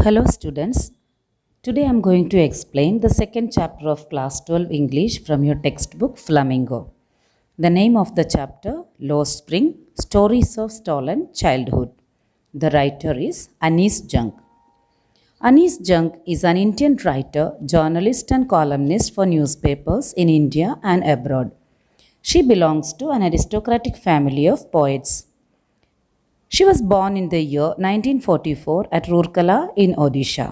Hello students. Today I am going to explain the second chapter of class 12 English from your textbook Flamingo. The name of the chapter Lost Spring Stories of Stolen Childhood. The writer is Anis Junk. Anis Junk is an Indian writer, journalist and columnist for newspapers in India and abroad. She belongs to an aristocratic family of poets. She was born in the year 1944 at Rourkela in Odisha.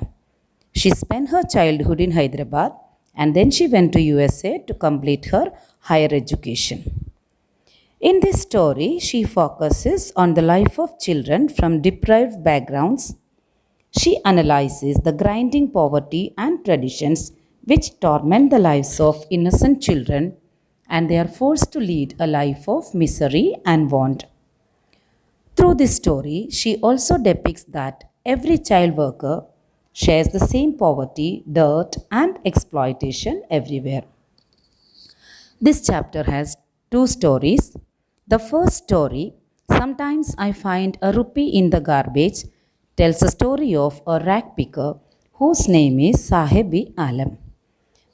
She spent her childhood in Hyderabad and then she went to USA to complete her higher education. In this story, she focuses on the life of children from deprived backgrounds. She analyzes the grinding poverty and traditions which torment the lives of innocent children and they are forced to lead a life of misery and want. Through this story, she also depicts that every child worker shares the same poverty, dirt, and exploitation everywhere. This chapter has two stories. The first story, Sometimes I Find a Rupee in the Garbage, tells the story of a rag picker whose name is Sahebi Alam.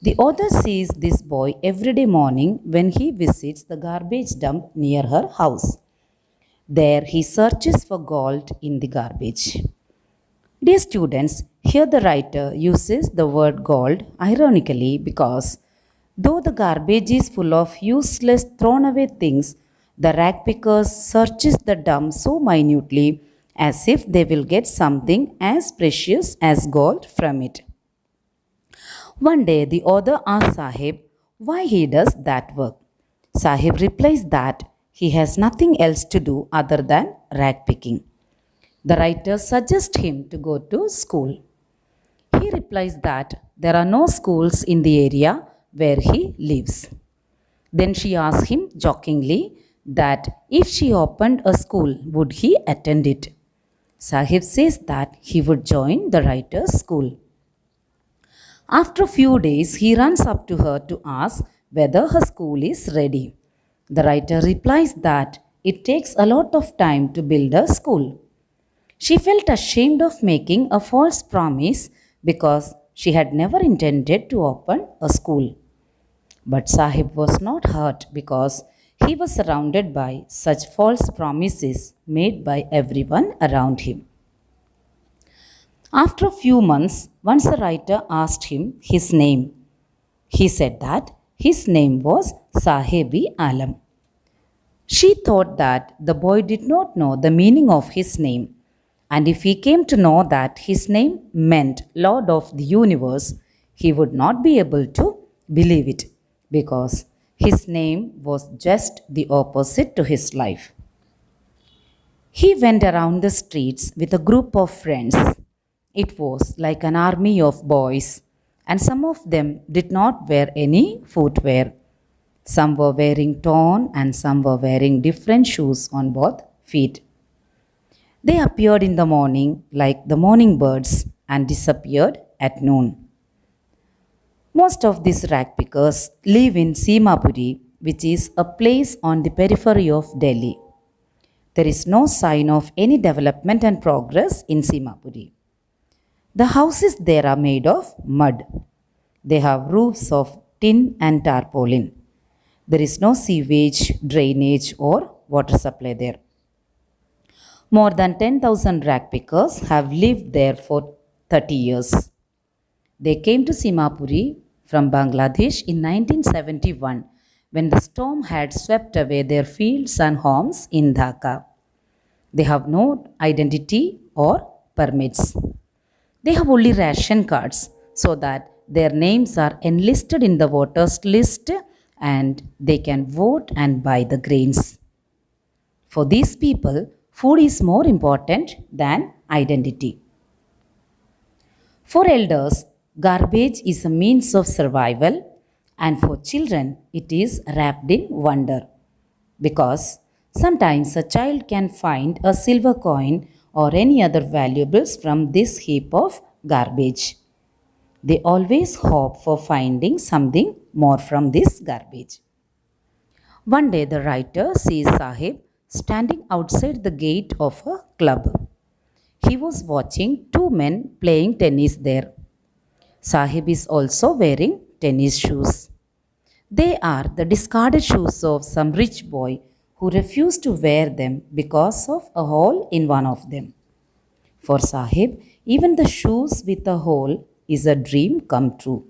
The author sees this boy every day morning when he visits the garbage dump near her house. There he searches for gold in the garbage. Dear students, here the writer uses the word gold ironically because though the garbage is full of useless thrown away things, the rag pickers searches the dump so minutely as if they will get something as precious as gold from it. One day the author asks Sahib why he does that work. Sahib replies that he has nothing else to do other than rag picking. The writer suggests him to go to school. He replies that there are no schools in the area where he lives. Then she asks him jokingly that if she opened a school, would he attend it? Sahib says that he would join the writer's school. After a few days, he runs up to her to ask whether her school is ready. The writer replies that it takes a lot of time to build a school. She felt ashamed of making a false promise because she had never intended to open a school. But Sahib was not hurt because he was surrounded by such false promises made by everyone around him. After a few months, once the writer asked him his name. He said that his name was Sahebi Alam. She thought that the boy did not know the meaning of his name, and if he came to know that his name meant Lord of the Universe, he would not be able to believe it because his name was just the opposite to his life. He went around the streets with a group of friends. It was like an army of boys, and some of them did not wear any footwear. Some were wearing torn and some were wearing different shoes on both feet. They appeared in the morning like the morning birds and disappeared at noon. Most of these rag pickers live in Simapuri, which is a place on the periphery of Delhi. There is no sign of any development and progress in Simapuri. The houses there are made of mud. They have roofs of tin and tarpaulin. There is no sewage, drainage, or water supply there. More than 10,000 rag pickers have lived there for 30 years. They came to Simapuri from Bangladesh in 1971 when the storm had swept away their fields and homes in Dhaka. They have no identity or permits. They have only ration cards so that their names are enlisted in the voters list and they can vote and buy the grains. For these people, food is more important than identity. For elders, garbage is a means of survival, and for children, it is wrapped in wonder. Because sometimes a child can find a silver coin or any other valuables from this heap of garbage. They always hope for finding something more from this garbage. One day the writer sees Sahib standing outside the gate of a club. He was watching two men playing tennis there. Sahib is also wearing tennis shoes. They are the discarded shoes of some rich boy who refused to wear them because of a hole in one of them. For Sahib, even the shoes with a hole is a dream come true.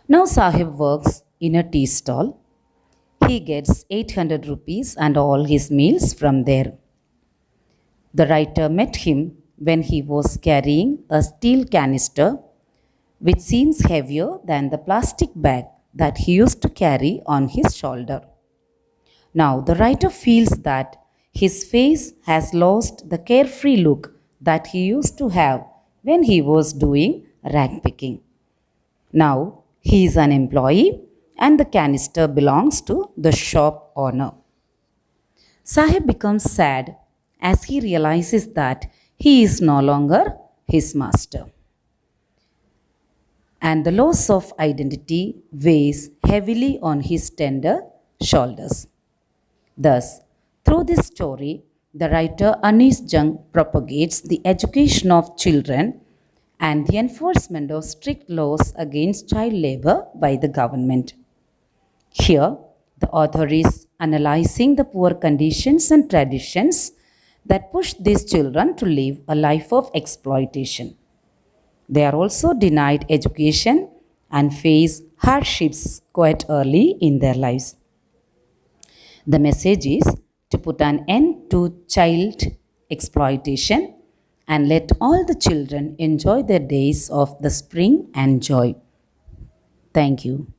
Now Sahib works in a tea stall. He gets 800 rupees and all his meals from there. The writer met him when he was carrying a steel canister which seems heavier than the plastic bag that he used to carry on his shoulder. Now the writer feels that his face has lost the carefree look that he used to have when he was doing rag picking. Now he is an employee and the canister belongs to the shop owner. Sahib becomes sad as he realizes that he is no longer his master. And the loss of identity weighs heavily on his tender shoulders. Thus, through this story, the writer Anis Jung propagates the education of children and the enforcement of strict laws against child labor by the government. Here, the author is analyzing the poor conditions and traditions that push these children to live a life of exploitation. They are also denied education and face hardships quite early in their lives. The message is to put an end to child exploitation and let all the children enjoy their days of the spring and joy. Thank you.